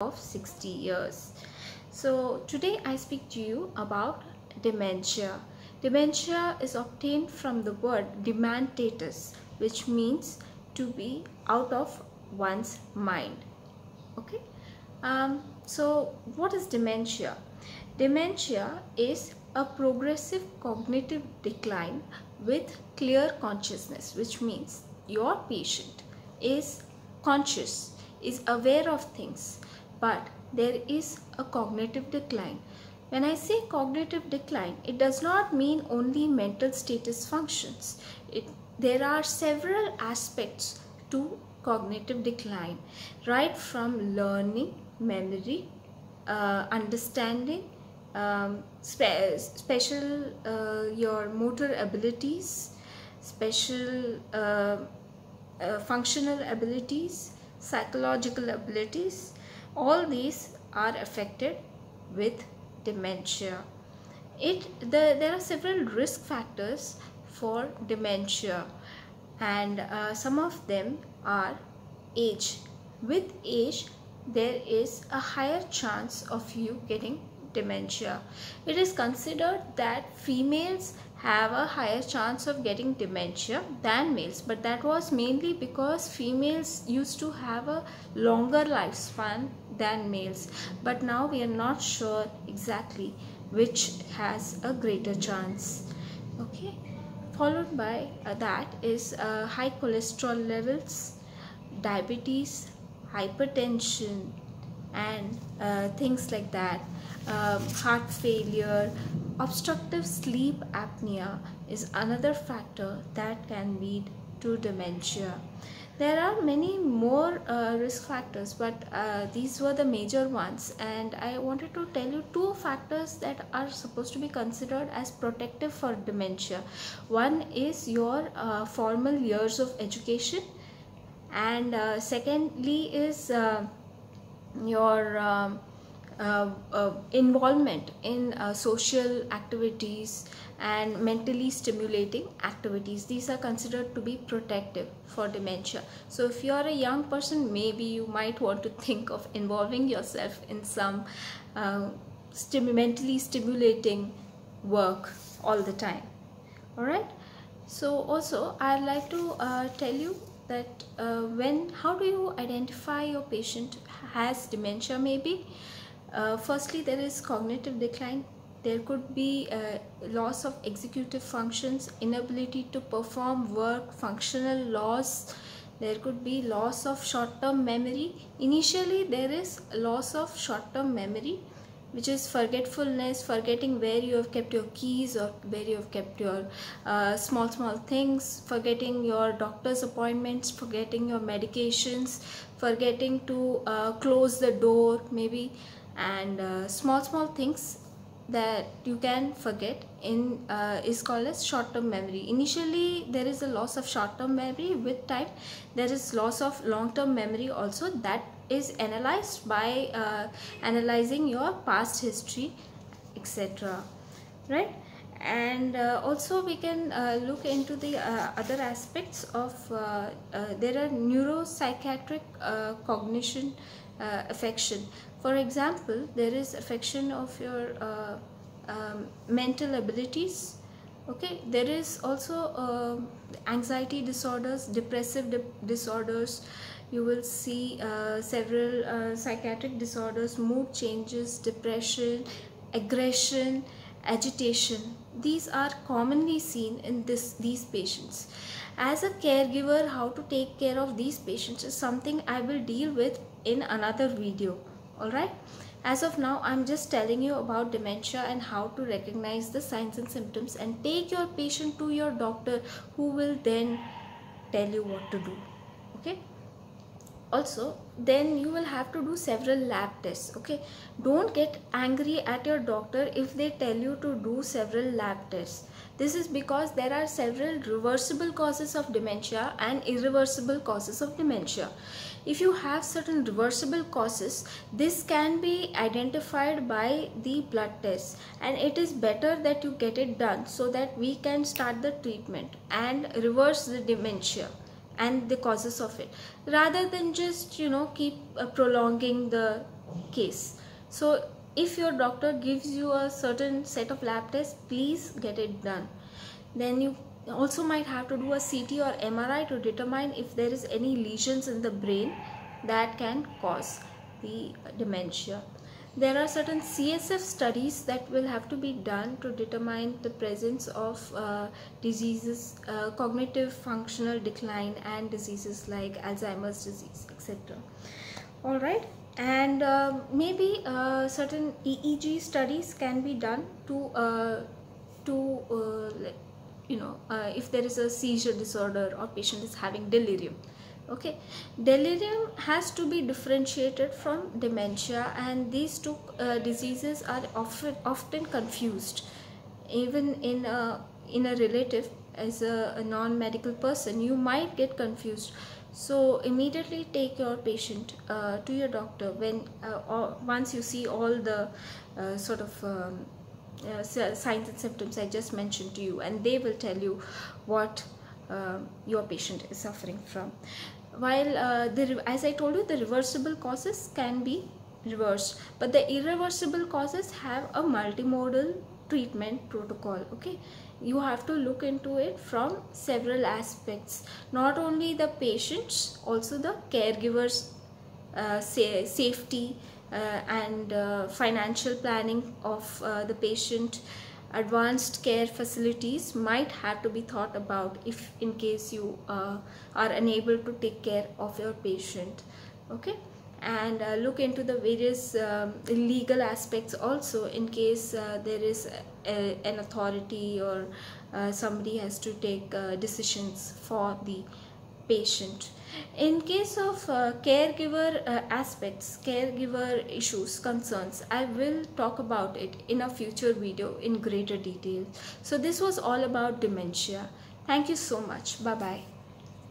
of 60 years. So today I speak to you about dementia. Dementia is obtained from the word dementatus, which means to be out of one's mind. Okay. So what is dementia? Dementia is a progressive cognitive decline with clear consciousness, which means your patient is conscious, is aware of things, but there is a cognitive decline. When I say cognitive decline, it does not mean only mental status functions. There are several aspects to cognitive decline, right from learning, memory, understanding, special your motor abilities, special functional abilities, psychological abilities. All these are affected with dementia. There are several risk factors for dementia, and some of them are age. With age, there is a higher chance of you getting dementia. It is considered that females have a higher chance of getting dementia than males, but that was mainly because females used to have a longer lifespan than males. But now we are not sure exactly which has a greater chance. Okay, followed by that is high cholesterol levels, diabetes, hypertension, and things like that. Heart failure, obstructive sleep apnea is another factor that can lead to dementia. There are many more risk factors, but these were the major ones, and I wanted to tell you two factors that are supposed to be considered as protective for dementia. One is your formal years of education, and secondly is your involvement in social activities and mentally stimulating activities. These are considered to be protective for dementia. So if you are a young person, maybe you might want to think of involving yourself in some mentally stimulating work all the time. Alright, so also I'd like to tell you that how do you identify your patient has dementia? Maybe firstly, there is cognitive decline. There could be loss of executive functions, inability to perform work, functional loss. There could be loss of short-term memory. Initially, there is loss of short-term memory, which is forgetfulness, forgetting where you have kept your keys or where you have kept your small things, forgetting your doctor's appointments, forgetting your medications, forgetting to close the door maybe, and small things that you can forget in is called as short-term memory. Initially there is a loss of short-term memory. With time there is loss of long-term memory also. That is analyzed by analyzing your past history, etc. Right? And also we can look into the other aspects of there are neuropsychiatric cognition affection. For example, there is affection of your mental abilities. Okay, there is also anxiety disorders, depressive disorders. You will see several psychiatric disorders, mood changes, depression, aggression, agitation. These are commonly seen in these patients. As a caregiver, how to take care of these patients is something I will deal with in another video. Alright, as of now I'm just telling you about dementia and how to recognize the signs and symptoms and take your patient to your doctor, who will then tell you what to do. Okay, also then you will have to do several lab tests. Okay, don't get angry at your doctor if they tell you to do several lab tests. This is because there are several reversible causes of dementia and irreversible causes of dementia. If you have certain reversible causes, this can be identified by the blood test, and it is better that you get it done so that we can start the treatment and reverse the dementia and the causes of it, rather than just keep prolonging the case. So if your doctor gives you a certain set of lab tests, please get it done. Then you also might have to do a CT or MRI to determine if there is any lesions in the brain that can cause the dementia. There are certain CSF studies that will have to be done to determine the presence of diseases, cognitive functional decline, and diseases like Alzheimer's disease, etc. All right. And maybe certain EEG studies can be done to if there is a seizure disorder or patient is having delirium. Okay, delirium has to be differentiated from dementia, and these two diseases are often confused. Even in a relative, as a non-medical person, you might get confused. So immediately take your patient to your doctor when once you see all the signs and symptoms I just mentioned to you, and they will tell you what your patient is suffering from. While as I told you, the reversible causes can be reversed, but the irreversible causes have a multimodal treatment protocol. Okay, you have to look into it from several aspects, not only the patients, also the caregivers, safety, and financial planning of the patient. Advanced care facilities might have to be thought about if in case you are unable to take care of your patient. Okay, and look into the various legal aspects also, in case there is an authority or somebody has to take decisions for the patient. In case of caregiver aspects, caregiver issues, concerns, I will talk about it in a future video in greater detail. So this was all about dementia. Thank you so much. Bye bye.